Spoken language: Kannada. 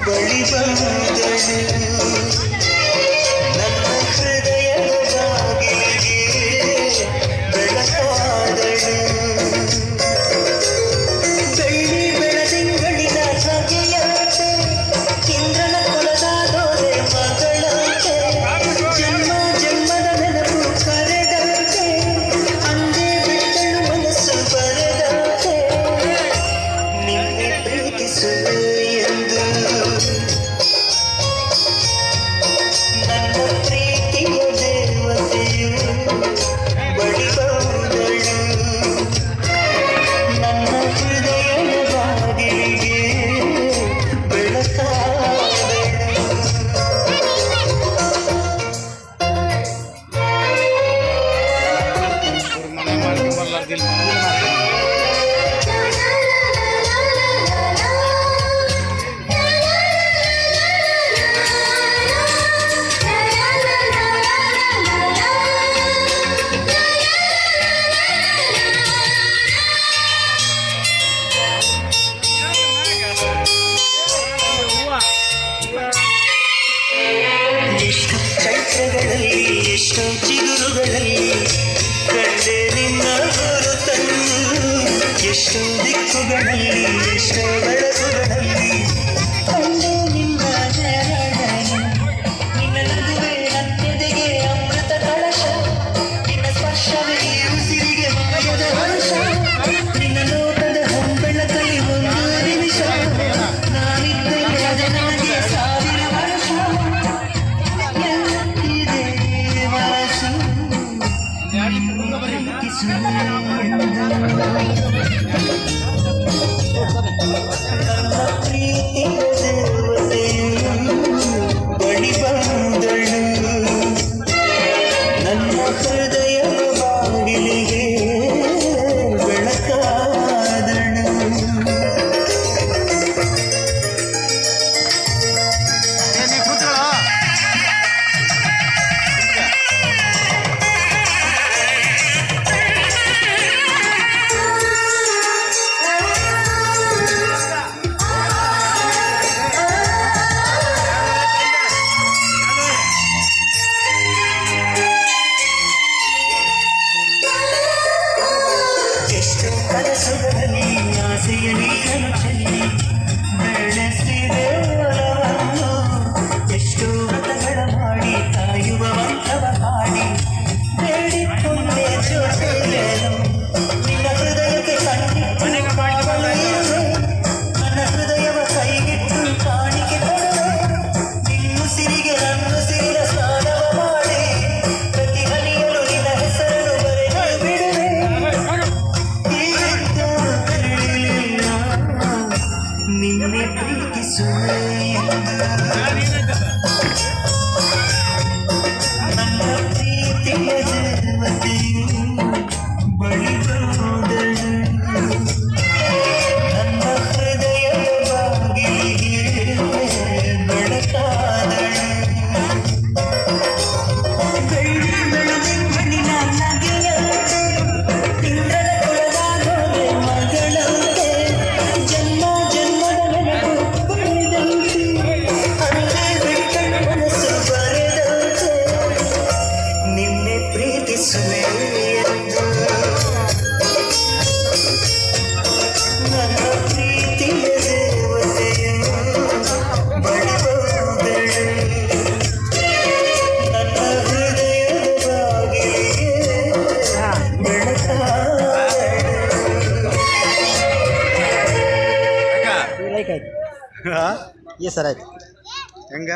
ಬಳಿ ಬಂದಳು ನನ್ನ ಹೃದಯದ ಬಾಗಿಲಿಗೆ ಬೆಳಕಾದಳು ಬೆಳ್ಳಿ ಬೆಳದಿಂಗಳಿನ ನಗೆಯಂತೆ ಇಂದ್ರನ ಕುಲದ ದೊರೆ ಮಗಳಂತೆ ಜನ್ಮ ಜನ್ಮದ ನೆನಪು ಕರೆದಂತೆ ಅಂದೇ ಬಿಟ್ಟಳು ಮನಸ್ಸು ಬರೆದಂತೆ ನಿನ್ನೆ ಪ್ರೀತಿಸುವೆ ಎಂದು ನನ್ನ ಪ್ರೀತಿಯ ದೇವತೆಯು ಬಳಿ ಬಂದಳು ನನ್ನ ಹೃದಯದ ಬಾಗಿಲಿಗೆ ಬೆಳಕಾದಳು ಎಷ್ಟು ಚೈತ್ರಗಳಲ್ಲಿ ಎಷ್ಟೋ ಚಿಗುರುಗಳಲ್ಲಿ ಕಂಡೆ ನಿನ್ನ ಗುರುತನ್ನು ಎಷ್ಟೋ ದಿಕ್ಕುಗಳಲ್ಲಿ ಎಷ್ಟೋ ಬೆಳಗುಗಳಲ್ಲಿ ಕಂಡೆ ನಿನ್ನ ನೆರಳನ್ನು ನಿನ್ನ ನಗುವೆ ನನ್ನೆದೆಗೆ ಅಮೃತ ಕಳಶ ನಿನ್ನ ಸ್ಪರ್ಶವೇ ಉಸಿರಿಗೆ ಮಾಯದ ಹರ್ಷ ನಿನ್ನ ನೋಟದ ಹೊಂಬೆಳಕಲ್ಲಿ ಒಂದು ನಿಮಿಷ ನಾನಿದ್ದರೆ ಅದು ನನಗೆ ಸಾವಿರ ವರ್ಷ ನನ್ನ ಪ್ರೀತಿಯ ದೇವತೆಯು ಬಳಿ ಬಂದಳು ನನ್ನ ಹೃದಯದ ಬಾಗಿಲಿಗೆ ಬೆಳಕಾದಳು ಎಷ್ಟು ಕನಸುಗಳಲ್ಲಿ ಆಸೆಯ ನೀರನ್ನು ಚೆಲ್ಲಿ ಬೆಳೆಸಿದೆ ಒಲವನ್ನು ಎಷ್ಟು ವ್ರತಗಳ ಮಾಡಿ ಕಾಯುವ ಮಂತ್ರವ ಹಾಡಿ ಬೇಡಿಕೊಂಡೆ ಜೊತೆಯನು ನಿನ್ನ ಹೃದಯಕ್ಕೆ ಕಣ್ಣಿಟ್ಟು ಕಾವಲು ಇರುವೆ ನನ್ನ ಹೃದಯವ ಕೈಗಿಟ್ಟು ಕಾಣಿಕೆ ಕೊಡುವೆ ನಿನ್ನುಸಿರಿಗೆ ನನ್ನುಸಿರಿನ ಸ್ನಾನವ ಮಾಡಿ ಪ್ರತಿ ಹನಿಯಲು ನಿನ್ನ ಹೆಸರನ್ನು ಬರೆದು ಬಿಡುವೆ ನಿನ್ನೆ ಪ್ರೀತಿಸುವೆ ನನ್ನ ಪ್ರೀತಿಯ ದೇವತೆಯು ಬಳಿ ಬಂದಳು ನನ್ನ ಹೃದಯದ ಬಾಗಿಲಿಗೆ ಬೆಳಕಾದಳು ಬೆಳ್ಳಿ ಬೆಳದಿಂಗಳಿನ ನಗೆಯಂತೆ ಇಂದ್ರನ ಕುಲದ ದೊರೆ ಮಗಳಂತೆ ಜನ್ಮ ಜನ್ಮದ ನೆನಪು ಬರೆದಂತೆ ಅಂದೇ ಬಿಟ್ಟಳು ಮನಸ್ಸು ಬರೆದಂತೆ ನಿನ್ನೆ ಪ್ರೀತಿಸುವೆ ಎಂದು ನನ್ನ ಪ್ರೀತಿಯ ದೇವತೆಯು ಬಳಿ ಬಂದಳು ನನ್ನ ಹೃದಯದ ಬಾಗಿಲಿಗೆ ಬೆಳಕಾದಳು ಲೈಕ್ ಆಯ್ತು ಈ ಸರ್ ಆಯ್ತು ಹೆಂಗ